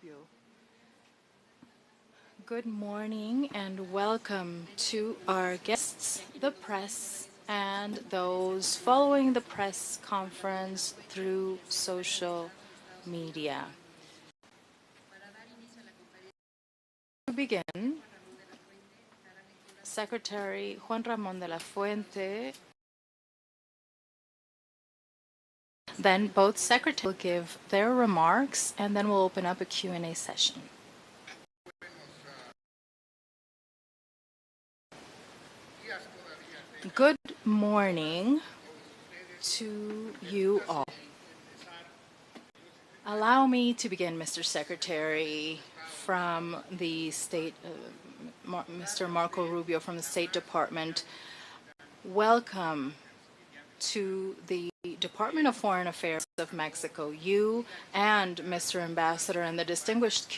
Rubio. Good morning and welcome to our guests, the press, and those following the press conference through social media. To begin, Secretary Juan Ramón de la Fuente, then both secretaries will give their remarks, and then we'll open up a Q&A session. Good morning to you all. Allow me to begin, Mr. Secretary, from the State, Mr. Marco Rubio from the State Department. Welcome to the Department of Foreign Affairs of Mexico. You and Mr. Ambassador and the distinguished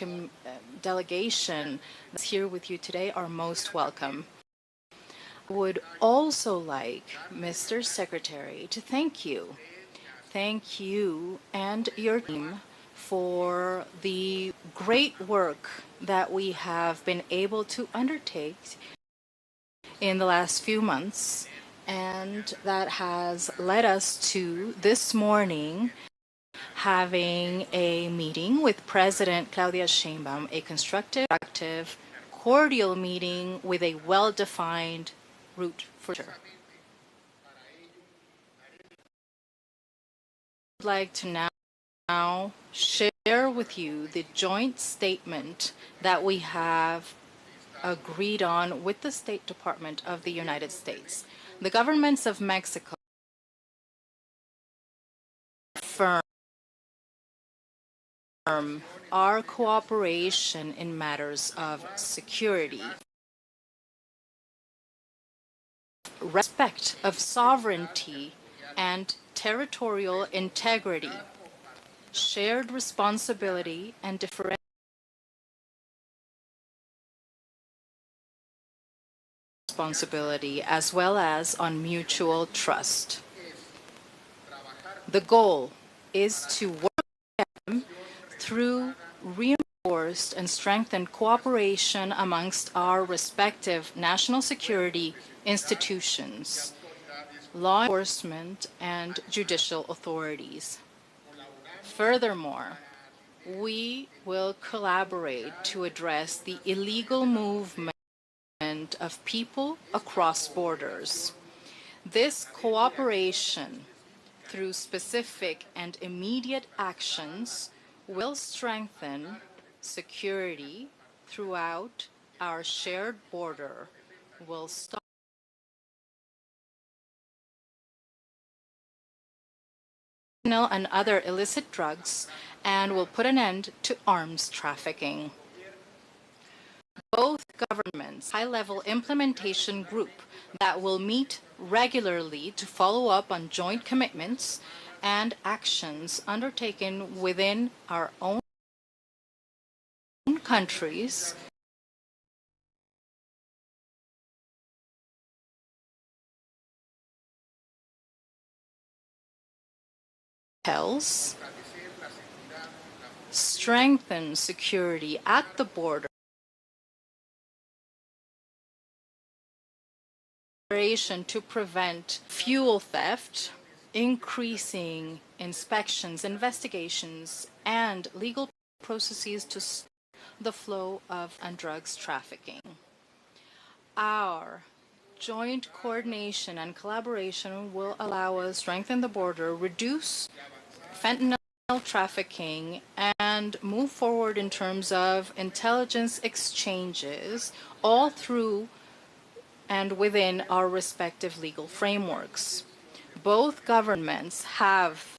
delegation that's here with you today are most welcome. I would also like, Mr. Secretary, to thank you. Thank you and your team for the great work that we have been able to undertake in the last few months, and that has led us to this morning having a meeting with President Claudia Sheinbaum, a constructive, active, cordial meeting with a well-defined route for sure. I'd like to now share with you the joint statement that we have agreed on with the State Department of the United States. The governments of Mexico affirm our cooperation in matters of security, respect of sovereignty and territorial integrity, shared responsibility and differential responsibility, as well as on mutual trust. The goal is to work through reinforced and strengthened cooperation amongst our respective national security institutions, law enforcement, and judicial authorities. Furthermore, we will collaborate to address the illegal movement of people across borders. This cooperation, through specific and immediate actions, will strengthen security throughout our shared border, will stop and other illicit drugs, and will put an end to arms trafficking. Both governments' high-level implementation group that will meet regularly to follow up on joint commitments and actions undertaken within our own countries strengthen security at the border to prevent fuel theft, increasing inspections, investigations, and legal processes to stop the flow of drugs trafficking. Our joint coordination and collaboration will allow us to strengthen the border, reduce fentanyl trafficking, and move forward in terms of intelligence exchanges, all through and within our respective legal frameworks. Both governments have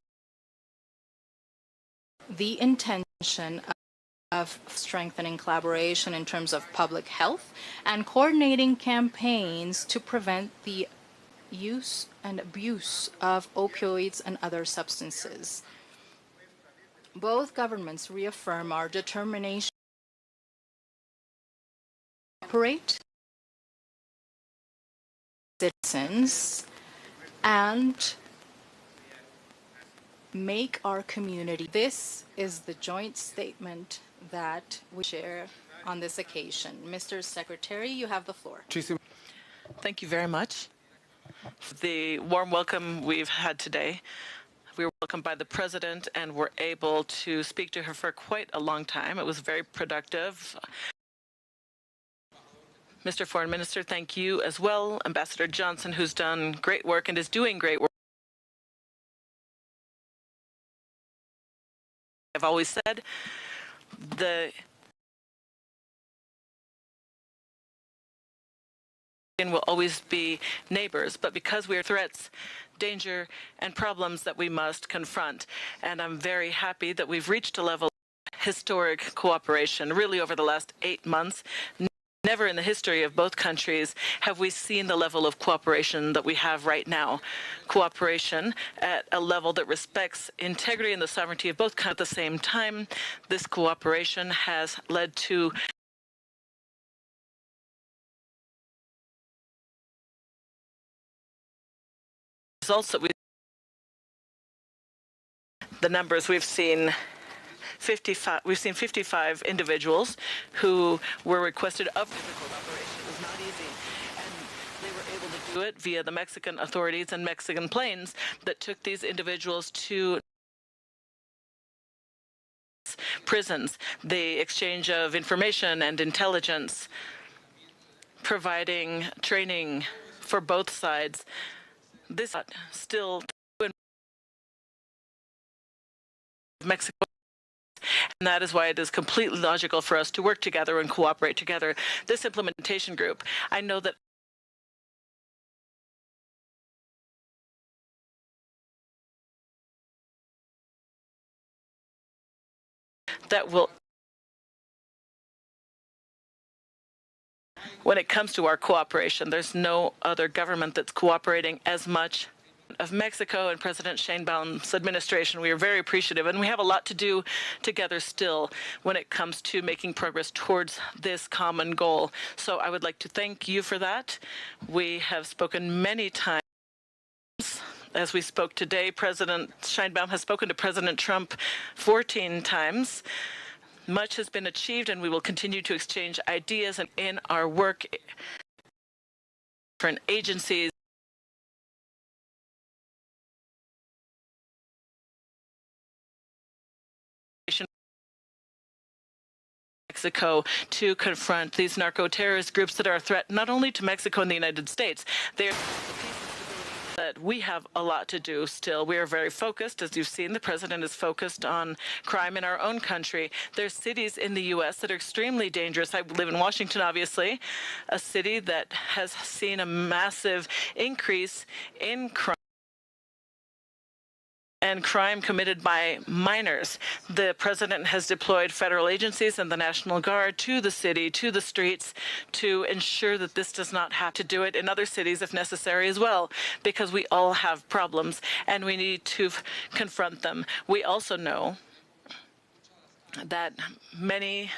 the intention of strengthening collaboration in terms of public health and coordinating campaigns to prevent the use and abuse of opioids and other substances. Both governments reaffirm our determination to operate citizens and make our community. This is the joint statement that we share on this occasion. Mr. Secretary, you have the floor. Thank you very much for the warm welcome we've had today. We were welcomed by the President and were able to speak to her for quite a long time. It was very productive. Mr. Foreign Minister, thank you as well. Ambassador Johnson, who's done great work and is doing great work. I've always said the will always be neighbors, but because we are threats, danger, and problems that we must confront. And I'm very happy that we've reached a level of historic cooperation. Really, over the last 8 months, never in the history of both countries have we seen the level of cooperation that we have right now. Cooperation at a level that respects integrity and the sovereignty of both countries. At the same time, this cooperation has led to results that the numbers we've seen 55 individuals who were requested of difficult operation. It was not easy, and they were able to do it via the Mexican authorities and Mexican planes that took these individuals to prisons. The exchange of information and intelligence, providing training for both sides. This is still in Mexico, and that is why it is completely logical for us to work together and cooperate together. This implementation group, I know that will, when it comes to our cooperation, there's no other government that's cooperating as much of Mexico and President Sheinbaum's administration. We are very appreciative, and we have a lot to do together still when it comes to making progress towards this common goal. So I would like to thank you for that. We have spoken many times. As we spoke today, President Sheinbaum has spoken to President Trump 14 times. Much has been achieved, and we will continue to exchange ideas and in our work different agencies. Mexico to confront these narco-terrorist groups that are a threat not only to Mexico and the United States. They are that we have a lot to do still. We are very focused. As you've seen, the President is focused on crime in our own country. There's cities in the U.S. that are extremely dangerous. I live in Washington, obviously, a city that has seen a massive increase in crime and crime committed by minors. The President has deployed federal agencies and the National Guard to the city, to the streets, to ensure that this does not have to do it in other cities if necessary as well, because we all have problems and we need to confront them. We also know that many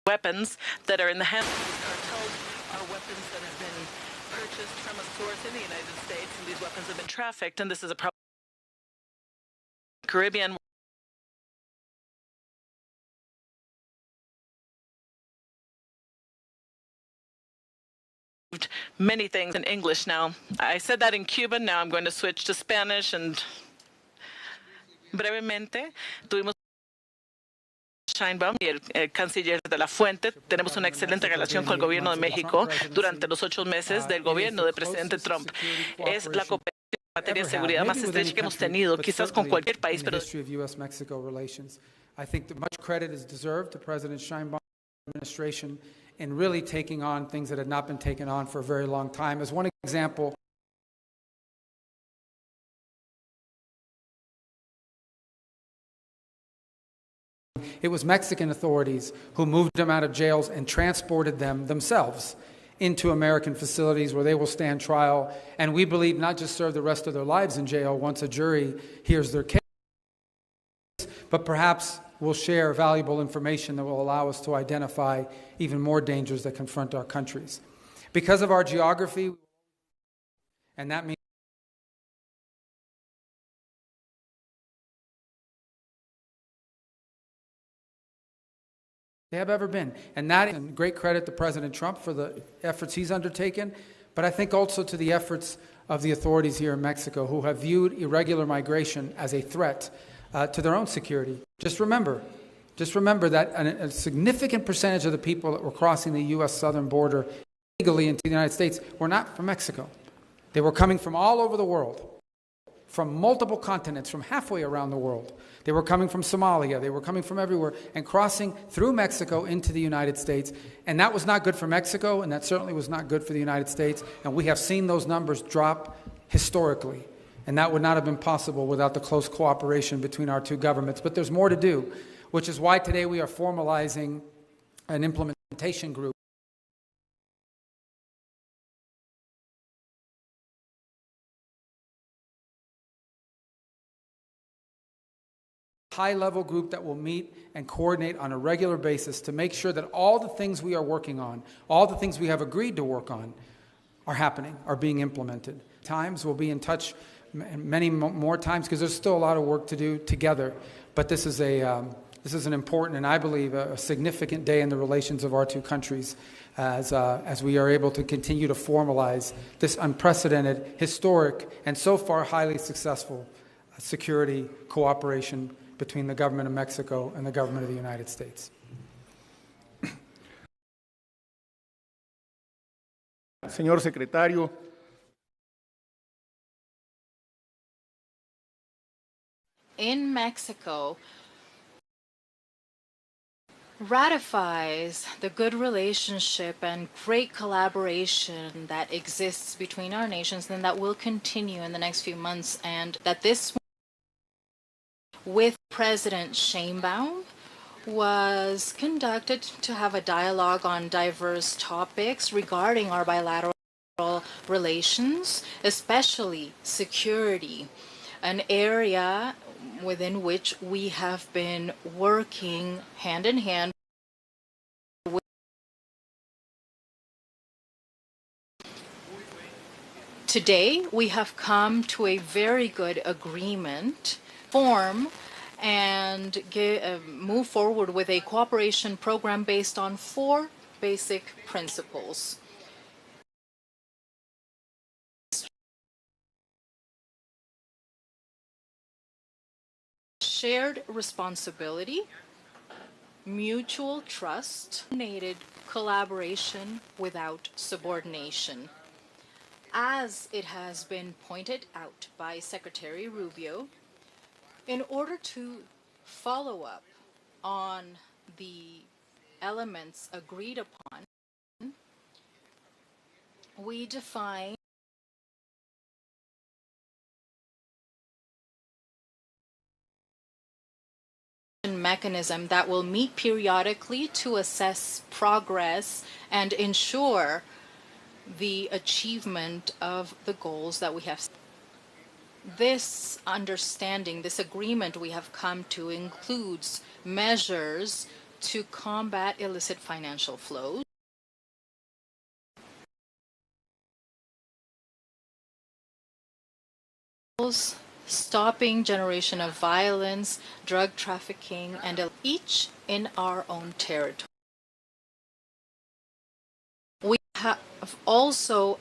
weapons that are in the hands of these cartels are weapons that have been purchased from a source in the United States, and these weapons have been trafficked, and this is a problem. Caribbean many things in English now. I said that in Cuban, now I'm going to switch to Spanish, and brevemente tuvimos Sheinbaum y el canciller de la Fuente. Tenemos una excelente relación con el gobierno de México durante los 8 meses del gobierno del presidente Trump. Es la cooperación en materia de seguridad más estrecha que hemos tenido, quizás con cualquier país, pero I think that much credit is deserved to President Sheinbaum's administration in really taking on things that had not been taken on for a very long time. As one example, it was Mexican authorities who moved them out of jails and transported them themselves into American facilities where they will stand trial, and we believe not just serve the rest of their lives in jail once a jury hears their case, but perhaps will share valuable information that will allow us to identify even more dangers that confront our countries. Because of our geography, and that means they have ever been. And that is great credit to President Trump for the efforts he's undertaken, but I think also to the efforts of the authorities here in Mexico who have viewed irregular migration as a threat to their own security. Just remember that a significant percentage of the people that were crossing the U.S. southern border illegally into the United States were not from Mexico. They were coming from all over the world, from multiple continents, from halfway around the world. They were coming from Somalia. They were coming from everywhere and crossing through Mexico into the United States. And that was not good for Mexico, and that certainly was not good for the United States. And we have seen those numbers drop historically. And that would not have been possible without the close cooperation between our two governments. But there's more to do, which is why today we are formalizing an implementation group. High-level group that will meet and coordinate on a regular basis to make sure that all the things we are working on, all the things we have agreed to work on, are happening, are being implemented. Times we'll be in touch many more times because there's still a lot of work to do together. But this is an important and I believe a significant day in the relations of our two countries as we are able to continue to formalize this unprecedented, historic, and so far highly successful security cooperation between the government of Mexico and the government of the United States. Señor Secretario. In Mexico, ratifies the good relationship and great collaboration that exists between our nations and that will continue in the next few months, and that this with President Sheinbaum was conducted to have a dialogue on diverse topics regarding our bilateral relations, especially security, an area within which we have been working hand in hand with. Today, we have come to a very good agreement, form and move forward with a cooperation program based on 4 basic principles. Shared responsibility, mutual trust, coordinated collaboration without subordination. As it has been pointed out by Secretary Rubio, in order to follow up on the elements agreed upon, we define mechanism that will meet periodically to assess progress and ensure the achievement of the goals that we have. This understanding, this agreement we have come to includes measures to combat illicit financial flows, stopping generation of violence, drug trafficking, and each in our own territory. We have also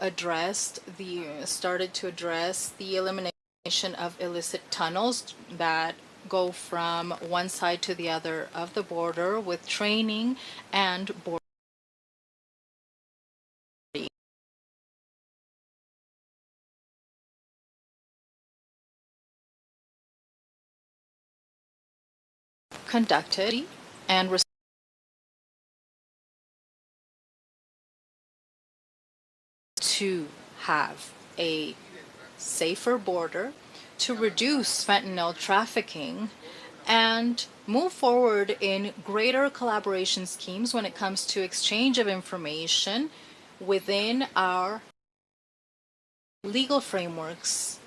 started to address the elimination of illicit tunnels that go from one side to the other of the border with training and border conducted and to have a safer border, to reduce fentanyl trafficking, and move forward in greater collaboration schemes when it comes to exchange of information within our legal frameworks,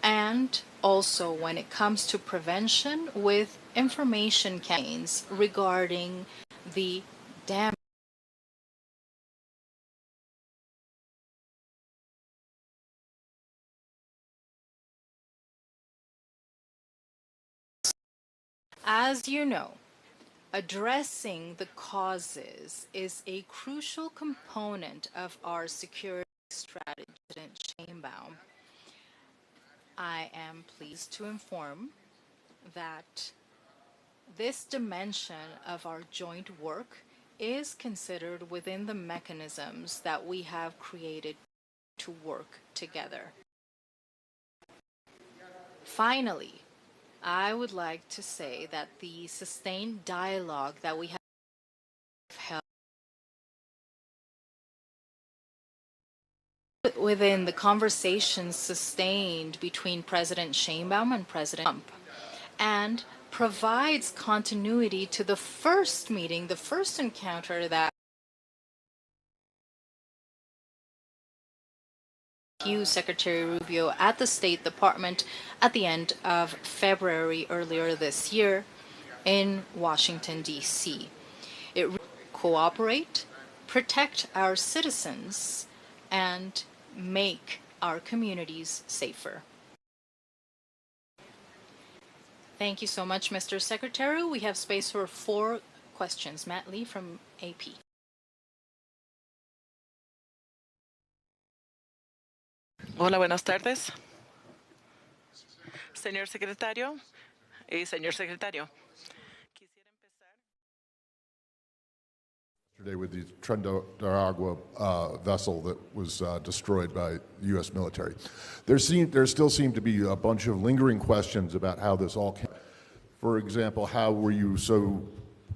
and also when it comes to prevention with information campaigns regarding the damage. As you know, Addressing the causes is a crucial component of our security strategy. President Sheinbaum, I am pleased to inform that this dimension of our joint work is considered within the mechanisms that we have created to work together. Finally, I would like to say that the sustained dialogue that we have held within the conversations sustained between President Sheinbaum and President Trump, and provides continuity to the first meeting, the first encounter that Secretary Rubio at the State Department at the end of February earlier this year in Washington, D.C. It cooperate, protect our citizens, and make our communities safer. Thank you so much, Mr. Secretary. We have space for 4 questions. Matt Lee from AP. Hola, buenas tardes. Señor secretario y señor secretario. Yesterday with the Tren-de-Aragua vessel that was destroyed by the U.S. military. There still seem to be a bunch of lingering questions about how this all came. For example, how were you so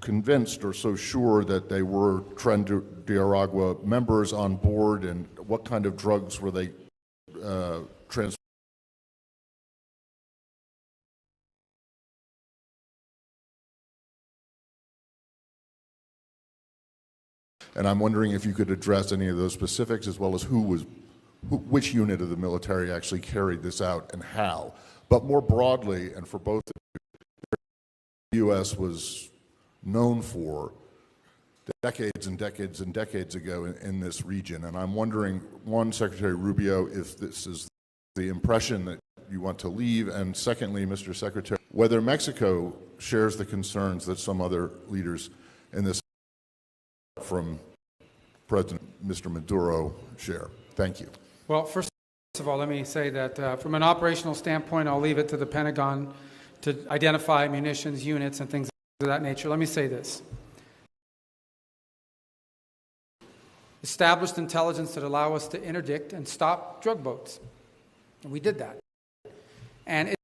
convinced or so sure that they were Tren-de-Aragua members on board, and what kind of drugs were they transporting? And I'm wondering if you could address any of those specifics, as well as which unit of the military actually carried this out and how. But more broadly, and for both, the U.S. was known for decades and decades and decades ago in this region. And I'm wondering, one, Secretary Rubio, if this is the impression that you want to leave, and secondly, Mr. Secretary, whether Mexico shares the concerns that some other leaders in this from President Mr. Maduro share. Thank you. Well, first of all, let me say that from an operational standpoint, I'll leave it to the Pentagon to identify munitions, units, and things of that nature. Let me say this. Established intelligence that allow us to interdict and stop drug boats. And we did that. And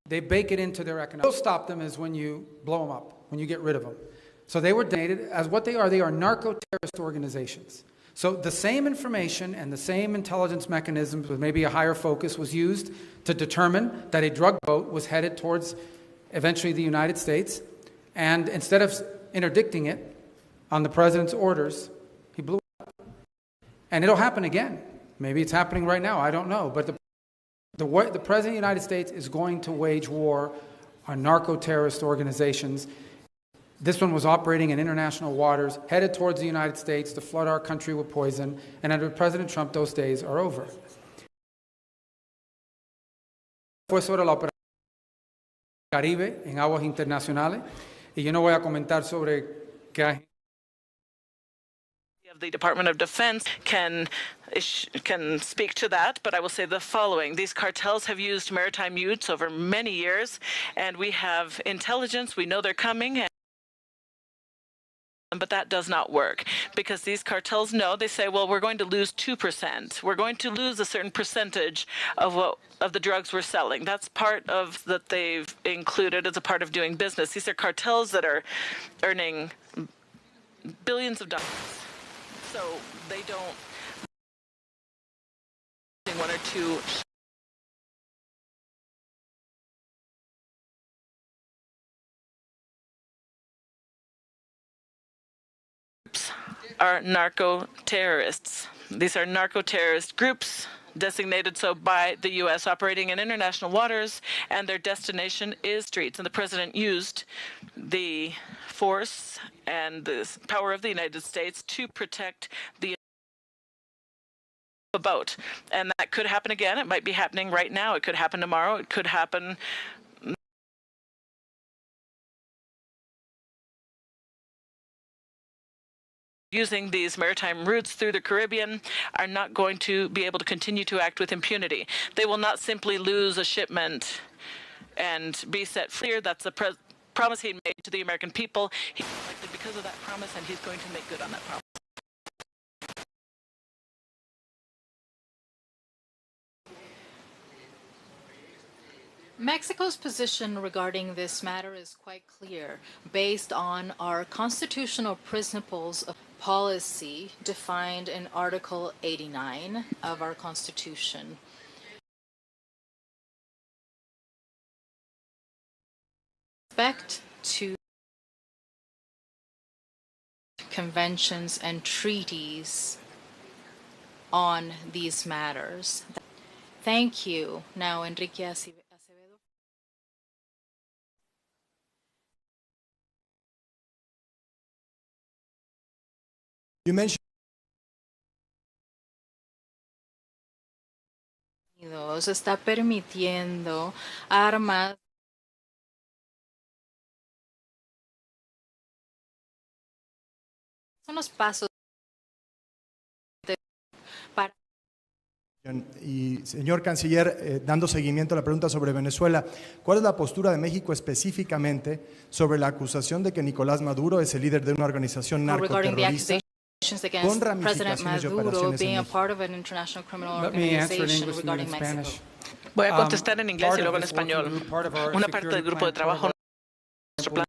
they bake it into their economic. What will stop them is when you blow them up, when you get rid of them. So they were designated as what they are narco-terrorist organizations. So the same information and the same intelligence mechanisms with maybe a higher focus was used to determine that a drug boat was headed towards eventually the United States. And instead of interdicting it on the president's orders, he blew it up. And it'll happen again. Maybe it's happening right now. I don't know. But the President of the United States is going to wage war on narco-terrorist organizations. This one was operating in international waters, headed towards the United States to flood our country with poison, and under President Trump, those days are over. Fue sobre la operación Caribe en aguas internacionales, y yo no voy a comentar sobre qué The Department of Defense can speak to that, but I will say the following. These cartels have used maritime utes over many years, and we have intelligence. We know they're coming, but that does not work because these cartels know. They say, well, we're going to lose 2%. We're going to lose a certain percentage of the drugs we're selling. That's part of that they've included as a part of doing business. These are cartels that are earning billions of dollars. So they don't one or two are narco-terrorists. These are narco-terrorist groups designated so by the U.S. operating in international waters, and their destination is streets. And the president used the force and the power of the United States to protect the about. And that could happen again. It might be happening right now. It could happen tomorrow. It could happen using these maritime routes through the Caribbean are not going to be able to continue to act with impunity. They will not simply lose a shipment and be set free. That's a promise he made to the American people. He's elected because of that promise, and he's going to make good on that promise. Mexico's position regarding this matter is quite clear, based on our constitutional principles of policy defined in Article 89 of our Constitution. Respect to conventions and treaties on these matters. Thank you. Now, Enrique Acevedo. You mentioned Se está permitiendo armas son los pasos para y señor canciller, dando seguimiento a la pregunta sobre Venezuela, ¿cuál es la postura de México específicamente sobre la acusación de que Nicolás Maduro es el líder de una organización narcoterrorista con ramificaciones y operaciones en México? Let me answer in English and then in Spanish. Voy a contestar en inglés y luego en español. Una parte del grupo de trabajo, nuestro plan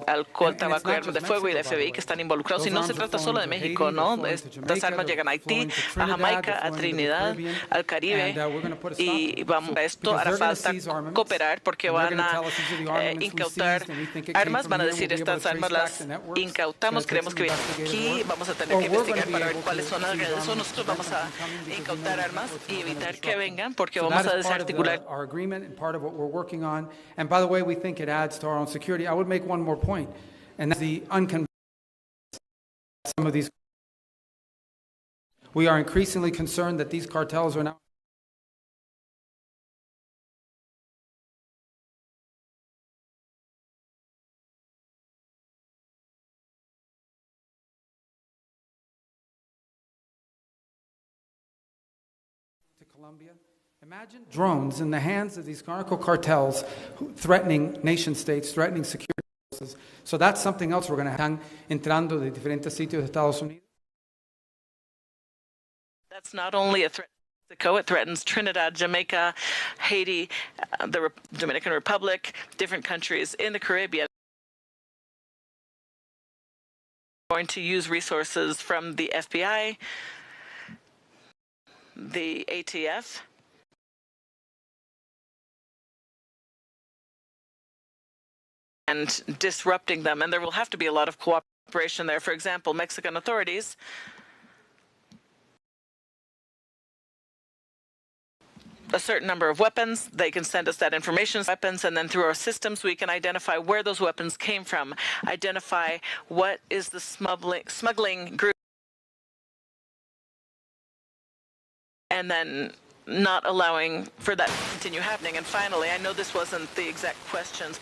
alcohol, tabaco y armas de fuego y la FBI que están involucrados. Y no se trata solo de México, ¿no? Estas armas llegan a Haití, a Jamaica, a Trinidad, al Caribe. Y vamos, a esto hará falta cooperar porque van a incautar armas. Van a decir, estas armas las incautamos, creemos que vienen aquí. Vamos a tener que investigar para ver cuáles son las redes. Nosotros vamos a incautar armas y evitar que vengan porque vamos a desarticular. And by the way, we think it adds to our own security. I would make one more point, and that's the unconventional. Some of these, we are increasingly concerned that these cartels are now to Colombia. Imagine drones in the hands of these narco cartels threatening nation states, threatening security forces. So that's something else we're going to have entrando de diferentes sitios de Estados Unidos. That's not only a threat to Mexico, it threatens Trinidad, Jamaica, Haiti, the Dominican Republic, different countries in the Caribbean. We're going to use resources from the FBI, the ATF, and disrupting them. And there will have to be a lot of cooperation there. For example, Mexican authorities a certain number of weapons. They can send us that information, weapons, and then through our systems we can identify where those weapons came from, identify what is the smuggling group, and then not allowing for that to continue happening. And finally, I know this wasn't the exact questions,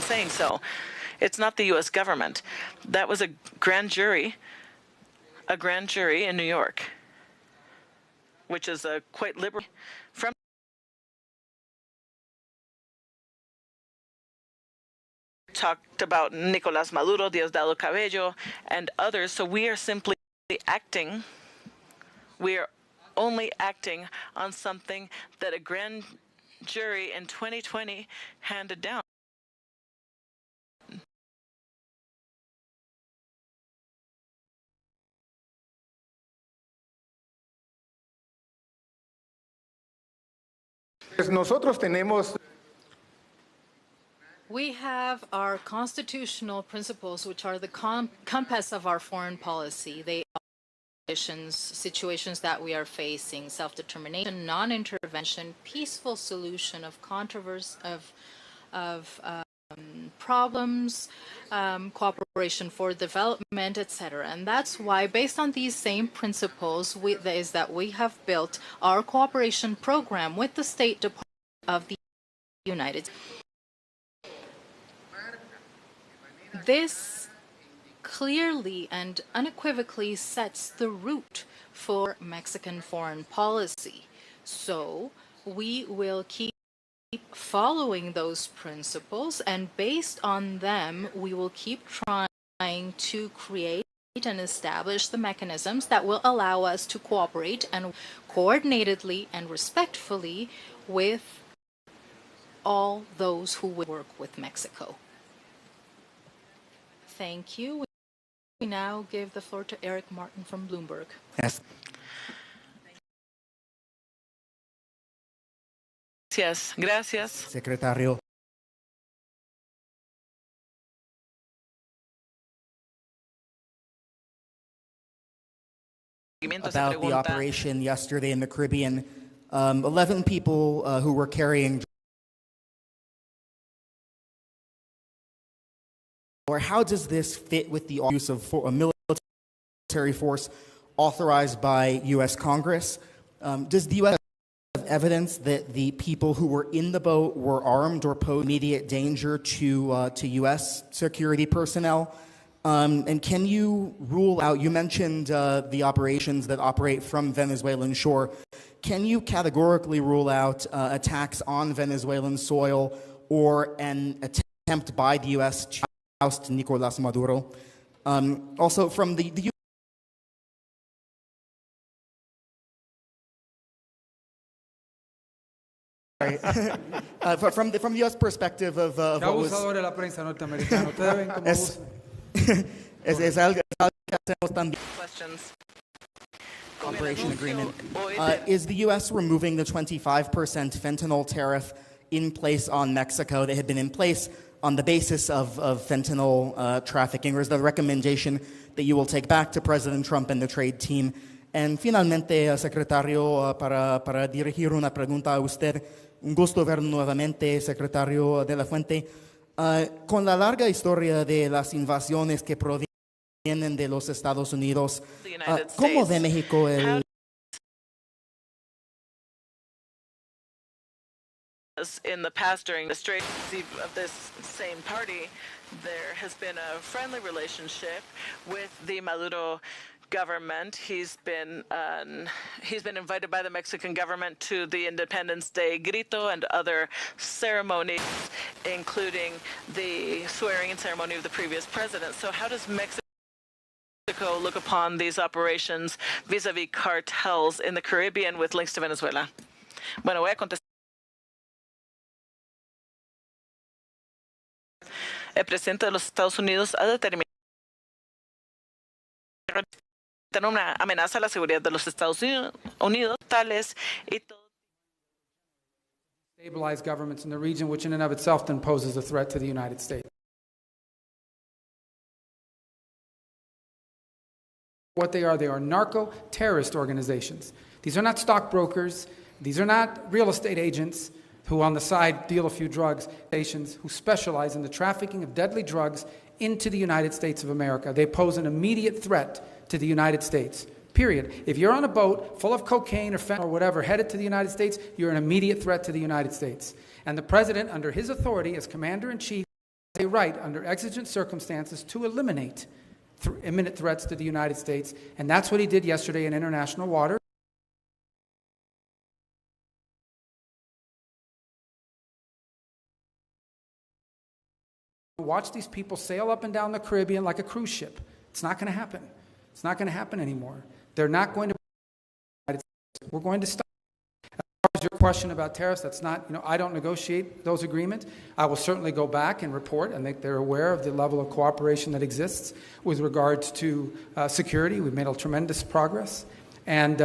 saying so. It's not the U.S. government. That was a grand jury in New York, which is a quite liberal from talked about Nicolás Maduro, Diosdado Cabello, and others. So we are simply acting. We are only acting on something that a grand jury in 2020 handed down. Nosotros tenemos. We have our constitutional principles, which are the compass of our foreign policy. They situations that we are facing: self-determination, non-intervention, peaceful solution of controversy, of problems, cooperation for development, etc. And that's why, based on these same principles, is that we have built our cooperation program with the State Department of the United States. This clearly and unequivocally sets the route for Mexican foreign policy. So we will keep following those principles, and based on them, we will keep trying to create and establish the mechanisms that will allow us to cooperate and coordinatedly and respectfully with all those who will work with Mexico. Thank you. We now give the floor to Eric Martin from Bloomberg. Yes. Gracias. Secretario. About the operation yesterday in the Caribbean, 11 people who were carrying, or how does this fit with the use of a military force authorized by U.S. Congress? Does the U.S. have evidence that the people who were in the boat were armed or posed immediate danger to U.S. security personnel? And can you rule out, you mentioned the operations that operate from Venezuelan shore. Can you categorically rule out attacks on Venezuelan soil or an attempt by the U.S. to oust Nicolás Maduro? Also, from the from the U.S. perspective of what was... de la prensa norteamericana. Ustedes ven cómo es algo que hacemos también. Questions. Cooperation agreement. Is the U.S. removing the 25% fentanyl tariff in place on Mexico that had been in place on the basis of fentanyl trafficking, or is the recommendation that you will take back to President Trump and the trade team? And finalmente, secretario, para dirigir una pregunta a usted, un gusto ver nuevamente, secretario de la Fuente. Con la larga historia de las invasiones que provienen de los Estados Unidos, ¿cómo ve México el... In the past, during the straight of this same party, there has been a friendly relationship with the Maduro government. He's been invited by the Mexican government to the Independence Day grito and other ceremonies, including the swearing-in ceremony of the previous president. So how does Mexico look upon these operations vis-a-vis cartels in the Caribbean with links to Venezuela? Bueno, voy a contestar. El presidente de los Estados Unidos ha determinado una amenaza a la seguridad de los Estados Unidos, tales y stabilize governments in the region, which in and of itself then poses a threat to the United States. What they are narco-terrorist organizations. These are not stockbrokers. These are not real estate agents who on the side deal a few drugs, nations who specialize in the trafficking of deadly drugs into the United States of America. They pose an immediate threat to the United States, period. If you're on a boat full of cocaine or fentanyl or whatever headed to the United States, you're an immediate threat to the United States. And the President, under his authority as Commander-in-Chief, has a right under exigent circumstances to eliminate imminent threats to the United States. And that's what he did yesterday in international waters. Watch these people sail up and down the Caribbean like a cruise ship. It's not going to happen. It's not going to happen anymore. They're not going to. We're going to stop. As far as your question about tariffs, that's not, I don't negotiate those agreements. I will certainly go back and report. I think they're aware of the level of cooperation that exists with regards to security. We've made a tremendous progress. And,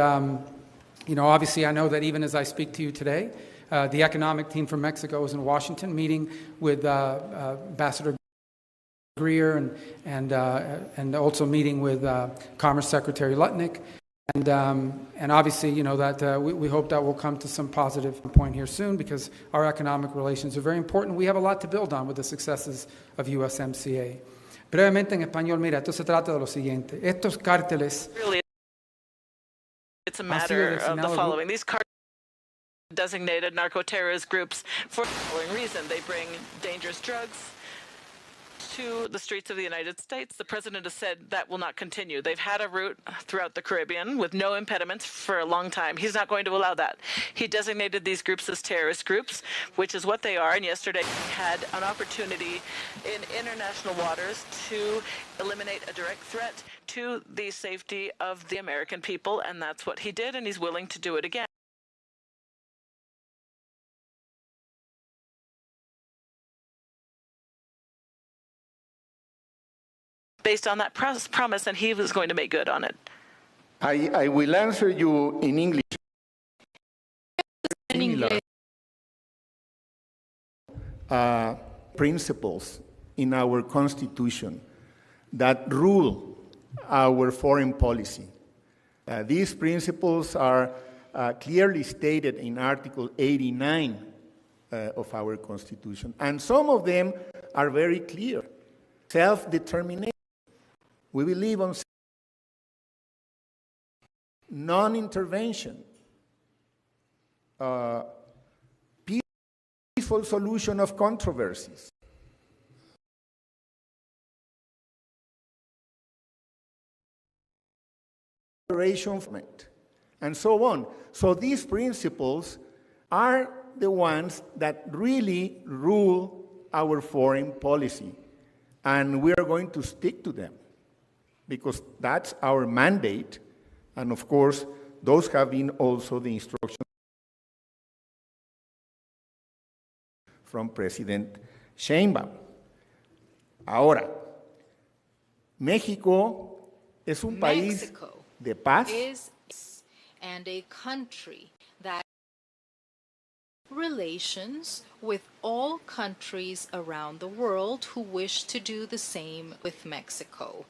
obviously I know that even as I speak to you today, the economic team from Mexico is in Washington meeting with Ambassador Greer and also meeting with Commerce Secretary Lutnick. And obviously, you know, that we hope that we'll come to some positive point here soon because our economic relations are very important. We have a lot to build on with the successes of USMCA. Brevemente en español, mira, esto se trata de lo siguiente. Estos cárteles... Really, it's a matter of the following. These cartels designated narco-terrorist groups for the following reason. They bring dangerous drugs to the streets of the United States. The president has said that will not continue. They've had a route throughout the Caribbean with no impediments for a long time. He's not going to allow that. He designated these groups as terrorist groups, which is what they are. And yesterday he had an opportunity in international waters to eliminate a direct threat to the safety of the American people. And that's what he did, and he's willing to do it again. Based on that promise, and he was going to make good on it. I will answer you in English. Principles in our Constitution that rule our foreign policy. These principles are clearly stated in Article 89 of our Constitution, and some of them are very clear. Self-determination. We believe on non-intervention, peaceful solution of controversies, and so on. So these principles are the ones that really rule our foreign policy, and we are going to stick to them, because that's our mandate, and of course, those have been also the instructions from President Sheinbaum. Ahora, México es un país de paz. And a country that relations with all countries around the world who wish to do the same with Mexico.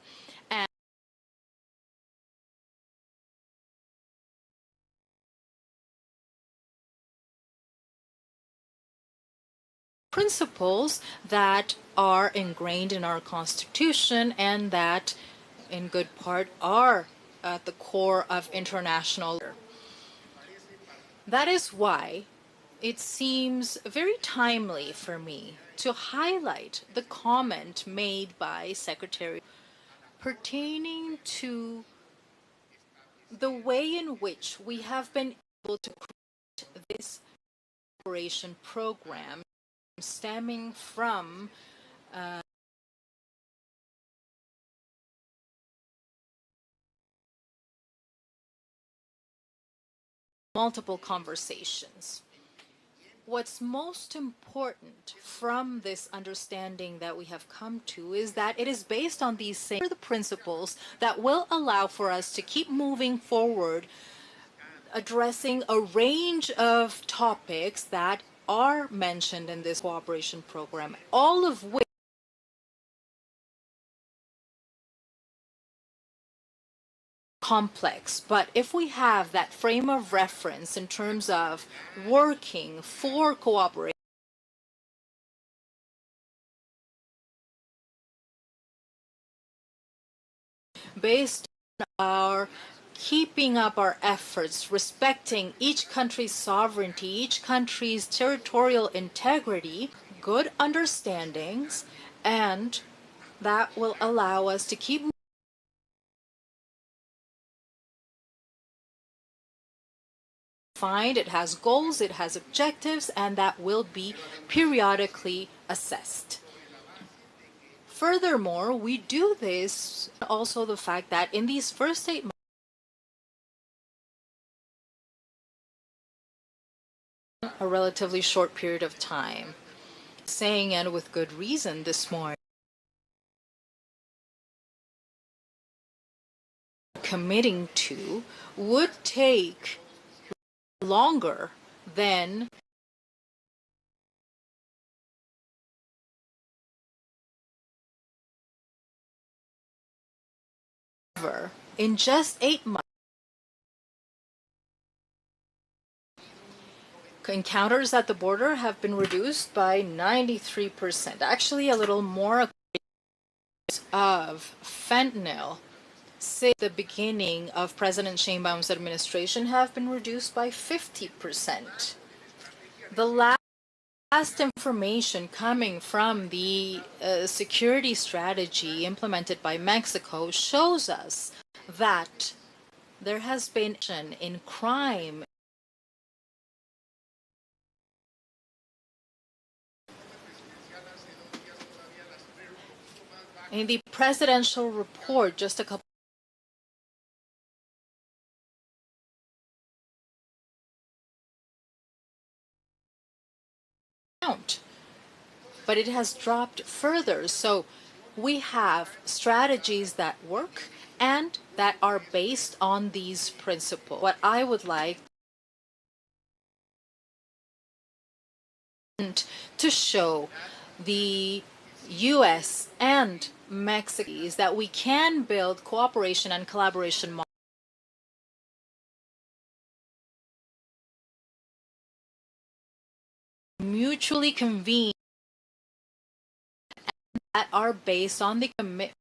Principles that are ingrained in our Constitution and that, in good part, are at the core of international law. That is why it seems very timely for me to highlight the comment made by Secretary pertaining to the way in which we have been able to create this cooperation program stemming from multiple conversations. What's most important from this understanding that we have come to is that it is based on these same principles that will allow for us to keep moving forward, addressing a range of topics that are mentioned in this cooperation program, all of which complex. But if we have that frame of reference in terms of working for cooperation, based on our keeping up our efforts, respecting each country's sovereignty, each country's territorial integrity, good understandings, and that will allow us to keep defined. It has goals, it has objectives, and that will be periodically assessed. Furthermore, we do this also the fact that in these first 8 months, a relatively short period of time, saying, and with good reason this morning, committing to would take longer than However, in just 8 months, encounters at the border have been reduced by 93%. Actually, a little more of fentanyl since the beginning of President Sheinbaum's administration have been reduced by 50%. The last information coming from the security strategy implemented by Mexico shows us that there has been in crime. In the presidential report, just a couple but it has dropped further. So we have strategies that work and that are based on these principles. What I would like to show the U.S. and Mexico is that we can build cooperation and collaboration models mutually convened that are based on the commitment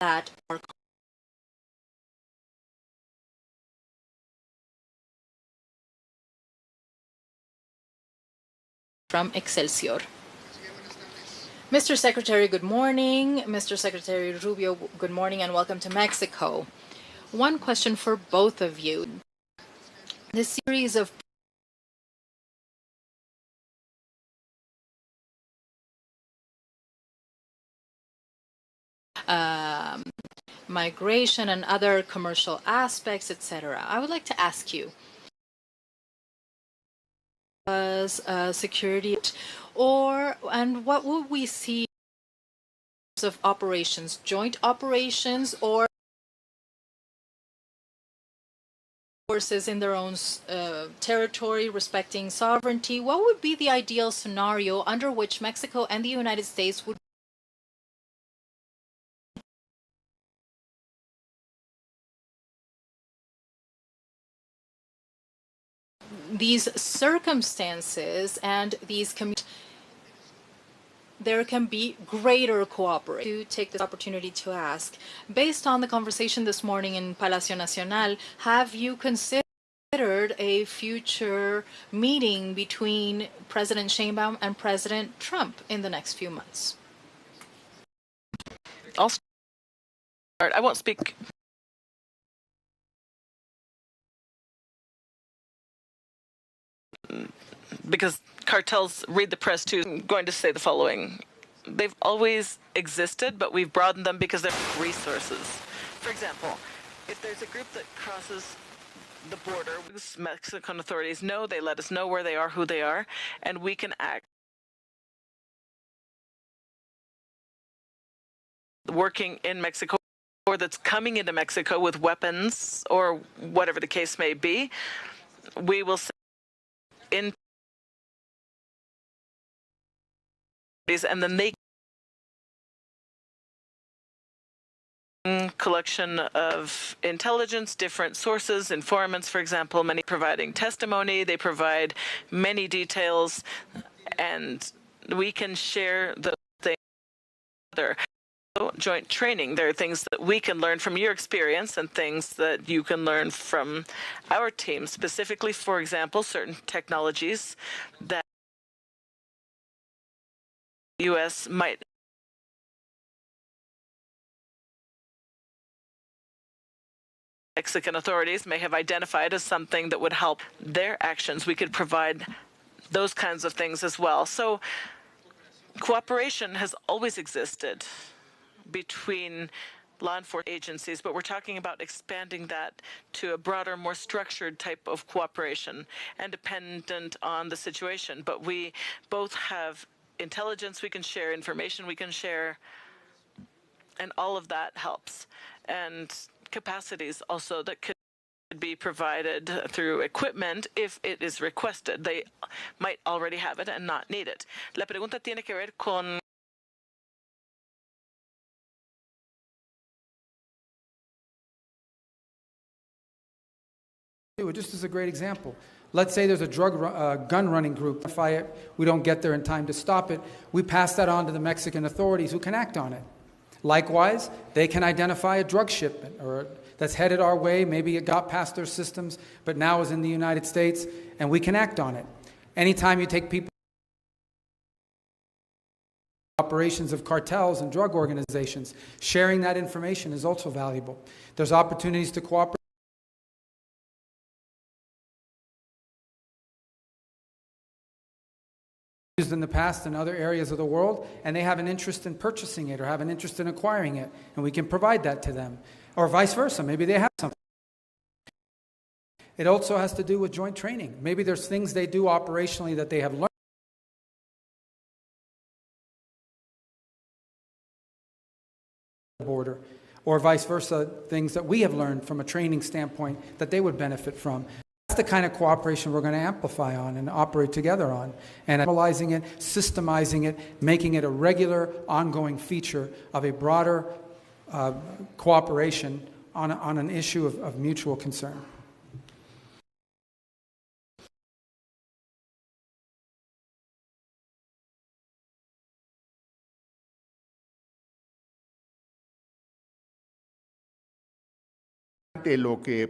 that are from Excelsior. Mr. Secretary, good morning. Mr. Secretary Rubio, good morning and welcome to Mexico. One question for both of you. This series of migration and other commercial aspects, etc. I would like to ask you, as security, and what would we see of operations, joint operations, or forces in their own territory, respecting sovereignty? What would be the ideal scenario under which Mexico and the United States would these circumstances and these there can be greater cooperation? To take this opportunity to ask, based on the conversation this morning in Palacio Nacional, have you considered a future meeting between President Sheinbaum and President Trump in the next few months? I'll start. I won't speak because cartels read the press too. I'm going to say the following. They've always existed, but we've broadened them because they're resources. For example, if there's a group that crosses the border, Mexican authorities know, they let us know where they are, who they are, and we can act. Working in Mexico, or that's coming into Mexico with weapons or whatever the case may be, we will send in, and then they collection of intelligence, different sources, informants, for example, many providing testimony, they provide many details, and we can share the things together. Joint training, there are things that we can learn from your experience and things that you can learn from our team, specifically, for example, certain technologies that the U.S. might Mexican authorities may have identified as something that would help their actions. We could provide those kinds of things as well. So cooperation has always existed between law enforcement agencies, but we're talking about expanding that to a broader, more structured type of cooperation and dependent on the situation. But we both have intelligence we can share, information we can share, and all of that helps. And capacities also that could be provided through equipment if it is requested. They might already have it and not need it. La pregunta tiene que ver con just as a great example. Let's say there's a gun running group. We don't get there in time to stop it. We pass that on to the Mexican authorities who can act on it. Likewise, they can identify a drug shipment that's headed our way. Maybe it got past their systems, but now is in the United States, and we can act on it. Anytime you take people operations of cartels and drug organizations, sharing that information is also valuable. There's opportunities to cooperate. Used in the past in other areas of the world, and they have an interest in purchasing it or have an interest in acquiring it, and we can provide that to them. Or vice versa, maybe they have something. It also has to do with joint training. Maybe there's things they do operationally that they have learned. Border, or vice versa, things that we have learned from a training standpoint that they would benefit from. That's the kind of cooperation we're going to amplify on and operate together on, and analyzing it, systemizing it, making it a regular, ongoing feature of a broader cooperation on an issue of mutual concern. De lo que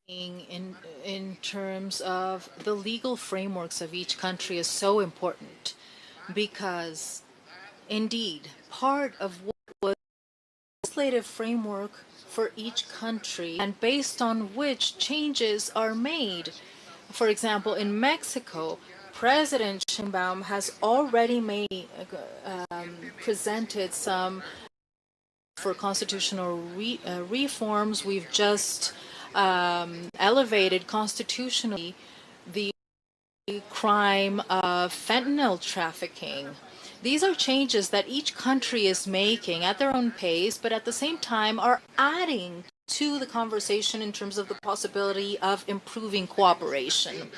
in terms of the legal frameworks of each country is so important, because indeed part of what was the legislative framework for each country and based on which changes are made. For example, in Mexico, President Sheinbaum has already presented some for constitutional reforms. We've just elevated constitutionally the crime of fentanyl trafficking. These are changes that each country is making at their own pace, but at the same time are adding to the conversation in terms of the possibility of improving cooperation.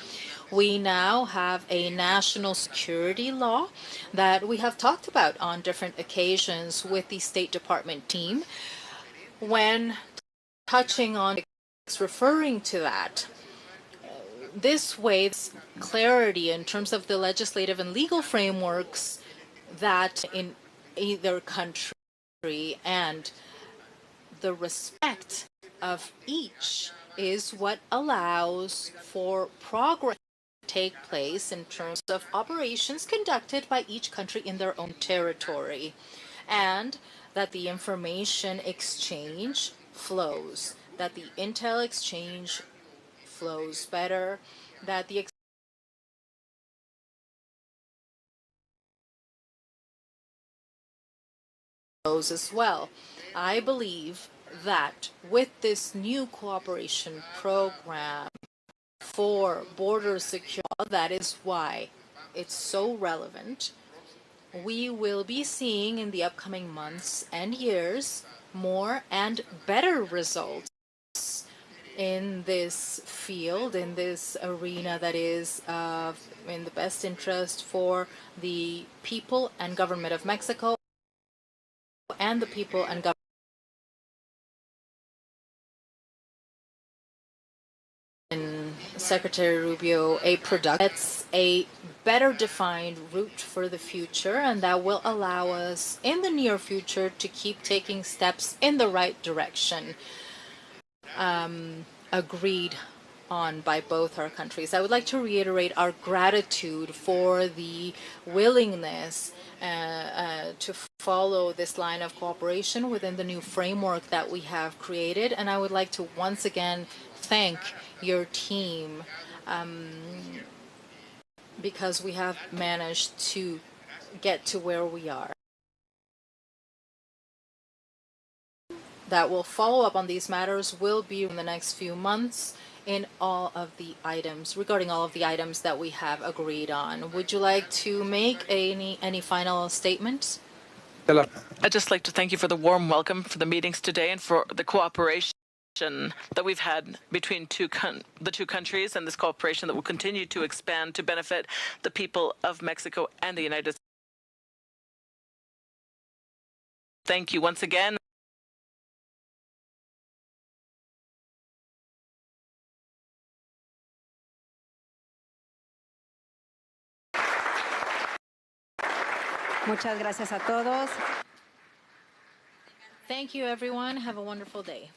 We now have a national security law that we have talked about on different occasions with the State Department team. When touching on referring to that, this way, it's clarity in terms of the legislative and legal frameworks that in either country, and the respect of each is what allows for progress to take place in terms of operations conducted by each country in their own territory, and that the information exchange flows, that the intel exchange flows better, that the flows as well. I believe that with this new cooperation program for border security, that is why it's so relevant. We will be seeing in the upcoming months and years more and better results in this field, in this arena that is in the best interest for the people and government of Mexico and the people and government. Secretary Rubio, that's a better defined route for the future, and that will allow us in the near future to keep taking steps in the right direction, agreed on by both our countries. I would like to reiterate our gratitude for the willingness to follow this line of cooperation within the new framework that we have created, and I would like to once again thank your team because we have managed to get to where we are. That will follow up on these matters will be in the next few months in all of the items, regarding all of the items that we have agreed on. Would you like to make any final statements? I'd just like to thank you for the warm welcome for the meetings today and for the cooperation that we've had between the two countries, and this cooperation that will continue to expand to benefit the people of Mexico and the United States. Thank you once again. Muchas gracias a todos. Thank you, everyone. Have a wonderful day.